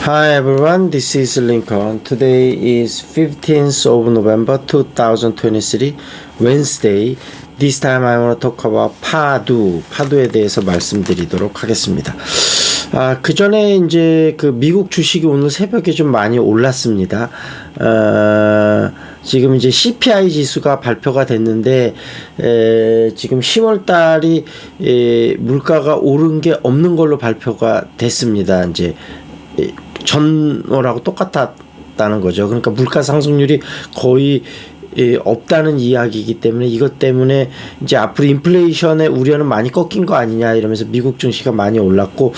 Hi everyone, this is Lincoln. Today is 15th of November 2023, Wednesday. This time I want to talk about 파두에 대해서 말씀드리도록 하겠습니다. 그 전에 이제 그 미국 주식이 오늘 새벽에 좀 많이 올랐습니다. 지금 이제 CPI 지수가 발표가 됐는데, 지금 10월 달이 물가가 오른 게 없는 걸로 발표가 됐습니다. 이제 전월하고 똑같았다는 거죠. 그러니까 물가 상승률이 거의 없다는 이야기이기 때문에 이것 때문에 이제 앞으로 인플레이션의 우려는 많이 꺾인 거 아니냐 이러면서 미국 증시가 많이 올랐고,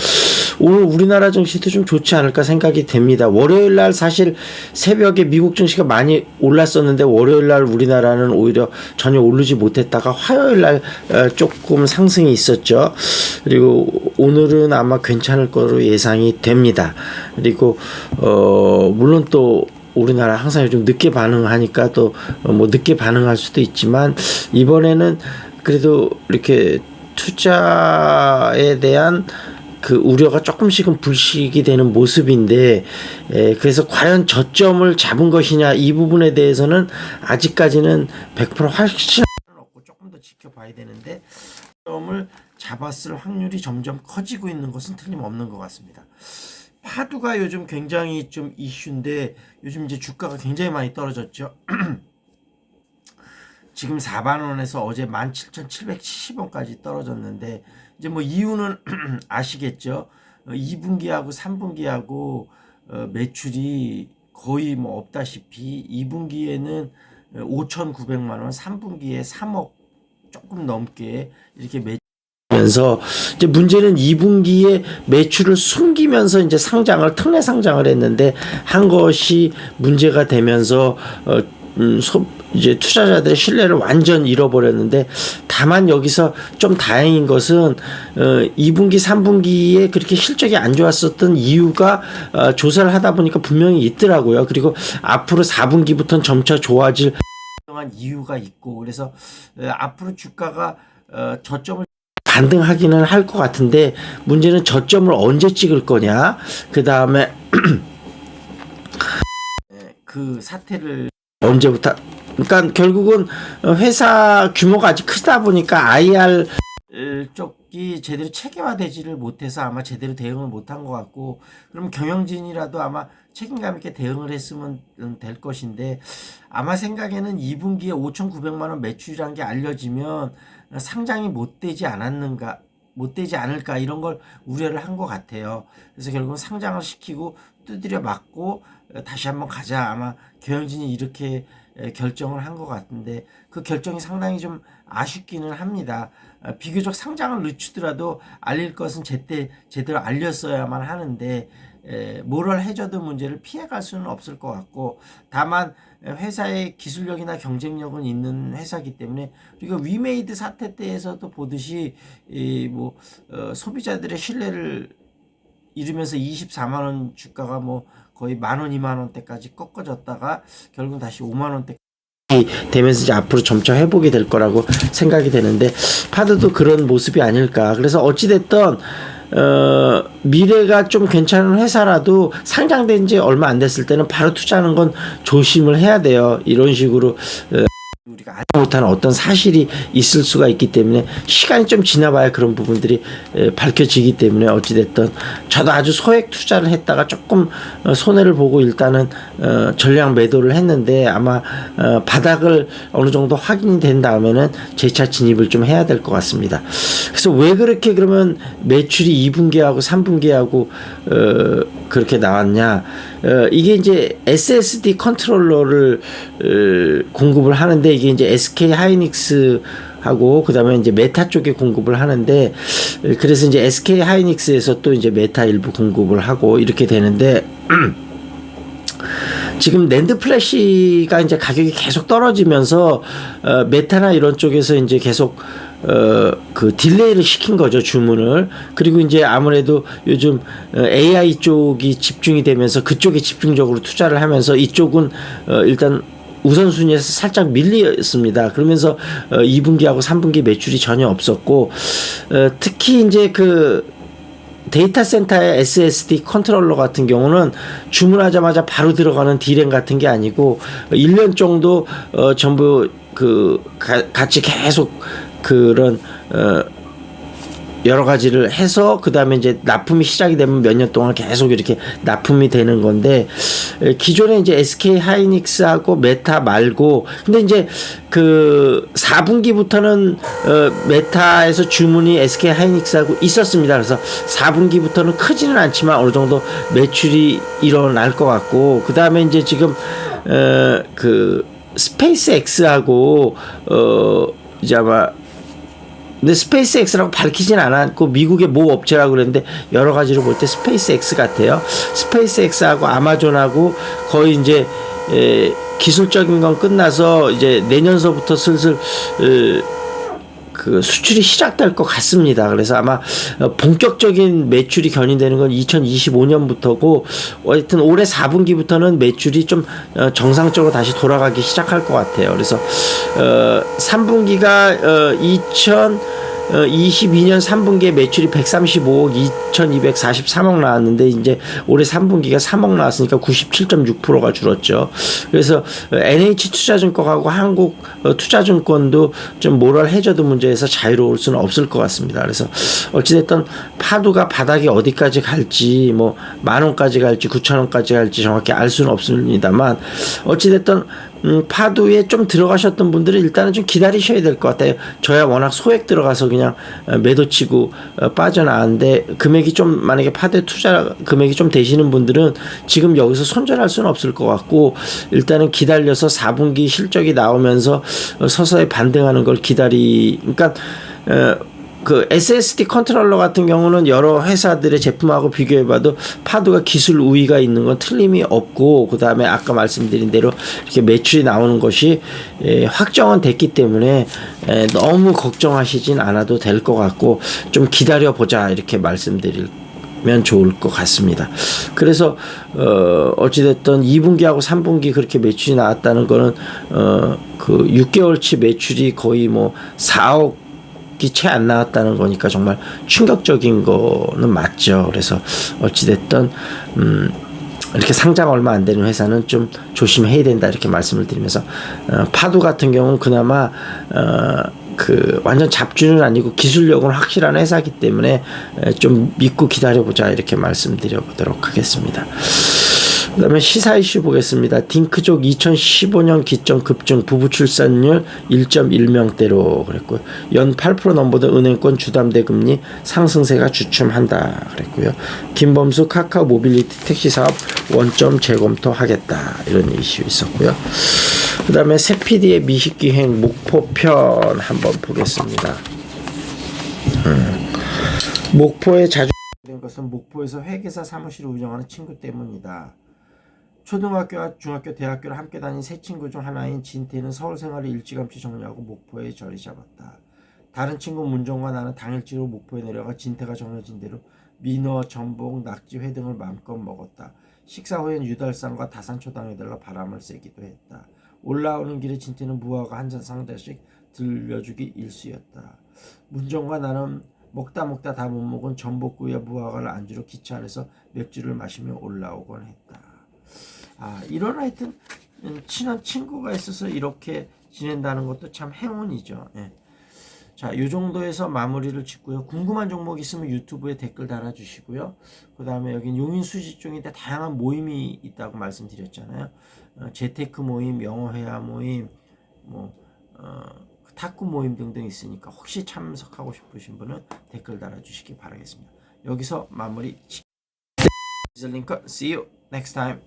오늘 우리나라 증시도 좀 좋지 않을까 생각이 됩니다. 월요일 날 사실 새벽에 미국 증시가 많이 올랐었는데 월요일 날 우리나라는 오히려 전혀 오르지 못했다가 화요일 날 조금 상승이 있었죠. 그리고 오늘은 아마 괜찮을 거로 예상이 됩니다. 그리고 물론 또 우리나라 항상 좀 늦게 반응하니까 또 뭐 늦게 반응할 수도 있지만, 이번에는 그래도 이렇게 투자에 대한 그 우려가 조금씩은 불식이 되는 모습인데, 그래서 과연 저점을 잡은 것이냐 이 부분에 대해서는 아직까지는 100% 확신은 없고 조금 더 지켜봐야 되는데, 저점을 잡았을 확률이 점점 커지고 있는 것은 틀림없는 것 같습니다. 파두가 요즘 굉장히 좀 이슈인데, 요즘 이제 주가가 굉장히 많이 떨어졌죠. 지금 4만원에서 어제 17,770원까지 떨어졌는데, 이제 뭐 이유는 아시겠죠. 2분기하고 3분기하고 매출이 거의 뭐 없다시피 2분기에는 5,900만원, 3분기에 3억 조금 넘게 이렇게 면서 이제 문제는 2분기에 매출을 숨기면서 이제 특례 상장을 했는데 한 것이 문제가 되면서 이제 투자자들의 신뢰를 완전 잃어버렸는데, 다만 여기서 좀 다행인 것은 2분기 3분기에 그렇게 실적이 안 좋았었던 이유가 조사를 하다 보니까 분명히 있더라고요. 그리고 앞으로 4분기부터는 점차 좋아질 이유가 있고, 그래서 앞으로 주가가 저점을 반등하기는 할 것 같은데, 문제는 저점을 언제 찍을 거냐, 그 다음에 그 사태를 언제부터, 그러니까 결국은 회사 규모가 아직 크다 보니까 IR 쪽이 제대로 체계화되지를 못해서 아마 제대로 대응을 못한 것 같고, 그럼 경영진이라도 아마 책임감 있게 대응을 했으면 될 것인데, 아마 생각에는 2분기에 5,900만 원 매출이라는 게 알려지면 상장이 못 되지 않을까 이런 걸 우려를 한 것 같아요. 그래서 결국은 상장을 시키고 두드려 맞고 다시 한번 가자, 아마 경영진이 이렇게 결정을 한 것 같은데, 그 결정이 상당히 좀 아쉽기는 합니다. 비교적 상장을 늦추더라도 알릴 것은 제대로 알렸어야만 하는데, 모럴 해저드 문제를 피해갈 수는 없을 것 같고, 다만 회사의 기술력이나 경쟁력은 있는 회사이기 때문에, 그리고 위메이드 사태 때에서도 보듯이 소비자들의 신뢰를 잃으면서 24만 원 주가가 뭐 거의 10,000원, 20,000원대까지 꺾어졌다가 결국 다시 5만원대 되면서 이제 앞으로 점차 회복이 될 거라고 생각이 되는데, 파드도 그런 모습이 아닐까. 그래서 어찌됐든 미래가 좀 괜찮은 회사라도 상장된 지 얼마 안 됐을 때는 바로 투자하는 건 조심을 해야 돼요. 이런 식으로 우리가 알지 못하는 어떤 사실이 있을 수가 있기 때문에 시간이 좀 지나봐야 그런 부분들이 밝혀지기 때문에, 어찌됐든 저도 아주 소액 투자를 했다가 조금 손해를 보고 일단은 전량 매도를 했는데, 아마 바닥을 어느 정도 확인이 된 다음에는 재차 진입을 좀 해야 될 것 같습니다. 그래서 왜 그렇게 그러면 매출이 2분기하고 3분기하고 그렇게 나왔냐, 이게 이제 SSD 컨트롤러를 공급을 하는데, 이게 이제 SK 하이닉스 하고 그다음에 이제 메타 쪽에 공급을 하는데, 그래서 이제 SK 하이닉스에서 또 이제 메타 일부 공급을 하고 이렇게 되는데, 지금 낸드 플래시가 이제 가격이 계속 떨어지면서 메타나 이런 쪽에서 이제 계속 그 딜레이를 시킨 거죠, 주문을. 그리고 이제 아무래도 요즘 AI 쪽이 집중이 되면서 그쪽에 집중적으로 투자를 하면서 이쪽은 일단 우선순위에서 살짝 밀렸습니다. 그러면서 2분기하고 3분기 매출이 전혀 없었고, 특히 이제 그 데이터 센터의 SSD 컨트롤러 같은 경우는 주문하자마자 바로 들어가는 D램 같은 게 아니고 1년 정도 전부 같이 계속 그런 여러 가지를 해서 그 다음에 이제 납품이 시작이 되면 몇 년 동안 계속 이렇게 납품이 되는 건데, 기존에 이제 SK 하이닉스하고 메타 말고, 근데 이제 4분기부터는 메타에서 주문이 SK 하이닉스하고 있었습니다. 그래서 4분기부터는 크지는 않지만 어느 정도 매출이 일어날 것 같고, 그 다음에 이제 지금 스페이스 X하고 이제 아마 근데 스페이스 X라고 밝히진 않았고 미국의 모 업체라고 그랬는데 여러 가지로 볼 때 스페이스 X 같아요. 스페이스 X하고 아마존하고 거의 이제 기술적인 건 끝나서 이제 내년서부터 슬슬 수출이 시작될 것 같습니다. 그래서 아마 본격적인 매출이 견인되는 건 2025년부터고, 하여튼 올해 4분기부터는 매출이 좀 정상적으로 다시 돌아가기 시작할 것 같아요. 그래서 3분기가 2022년 3분기에 매출이 135억 2243억 나왔는데 이제 올해 3분기가 3억 나왔으니까 97.6%가 줄었죠. 그래서 NH투자증권하고 한국투자증권도 좀 모럴 해저드 문제에서 자유로울 수는 없을 것 같습니다. 그래서 어찌됐든 파도가 바닥이 어디까지 갈지 뭐 10,000원까지 갈지 9,000원까지 갈지 정확히 알 수는 없습니다만, 어찌됐든 파도에 좀 들어가셨던 분들은 일단은 좀 기다리셔야 될 것 같아요. 저야 워낙 소액 들어가서 그냥 매도 치고 빠져나왔는데, 금액이 좀 만약에 파도에 투자 금액이 좀 되시는 분들은 지금 여기서 손절할 수는 없을 것 같고, 일단은 기다려서 4분기 실적이 나오면서 서서히 반등하는 걸 그러니까 SSD 컨트롤러 같은 경우는 여러 회사들의 제품하고 비교해봐도 파도가 기술 우위가 있는 건 틀림이 없고, 그 다음에 아까 말씀드린 대로 이렇게 매출이 나오는 것이 확정은 됐기 때문에 너무 걱정하시진 않아도 될 것 같고, 좀 기다려보자 이렇게 말씀드리면 좋을 것 같습니다. 그래서 어찌됐든 2분기하고 3분기 그렇게 매출이 나왔다는 거는 6개월치 매출이 거의 뭐 4억 채 안 나왔다는 거니까 정말 충격적인 거는 맞죠. 그래서 어찌됐든 이렇게 상장 얼마 안 되는 회사는 좀 조심해야 된다 이렇게 말씀을 드리면서, 파도 같은 경우는 그나마 완전 잡주는 아니고 기술력은 확실한 회사이기 때문에 좀 믿고 기다려보자 이렇게 말씀드려보도록 하겠습니다. 그 다음에 시사 이슈 보겠습니다. 딩크족 2015년 기점 급증, 부부 출산율 1.1명대로 그랬고요. 연 8% 넘보던 은행권 주담대 금리 상승세가 주춤한다 그랬고요. 김범수 카카오 모빌리티 택시 사업 원점 재검토하겠다 이런 이슈 있었고요. 그 다음에 새PD의 미식기행 목포편 한번 보겠습니다. 목포에 자주 된 것은 목포에서 회계사 사무실을 운영하는 친구 때문이다. 초등학교와 중학교, 대학교를 함께 다닌 세 친구 중 하나인 진태는 서울 생활을 일찌감치 정리하고 목포에 자리 잡았다. 다른 친구 문정과 나는 당일치로 목포에 내려가 진태가 정해진 대로 민어, 전복, 낙지, 회 등을 마음껏 먹었다. 식사 후엔 유달산과 다산초당에 들러 바람을 쐬기도 했다. 올라오는 길에 진태는 무화과 한 잔 상자씩 들려주기 일쑤였다. 문정과 나는 먹다 다 못 먹은 전복구이와 무화과를 안주로 기차 안에서 맥주를 마시며 올라오곤 했다. 이런 하여튼 친한 친구가 있어서 이렇게 지낸다는 것도 참 행운이죠. 예. 자, 이 정도에서 마무리를 짓고요. 궁금한 종목 있으면 유튜브에 댓글 달아주시고요. 그 다음에 여기 용인 수지 쪽인데 다양한 모임이 있다고 말씀드렸잖아요. 재테크 모임, 영어 회화 모임, 탁구 모임 등등 있으니까 혹시 참석하고 싶으신 분은 댓글 달아주시기 바라겠습니다. 여기서 마무리. 링크. See you next time.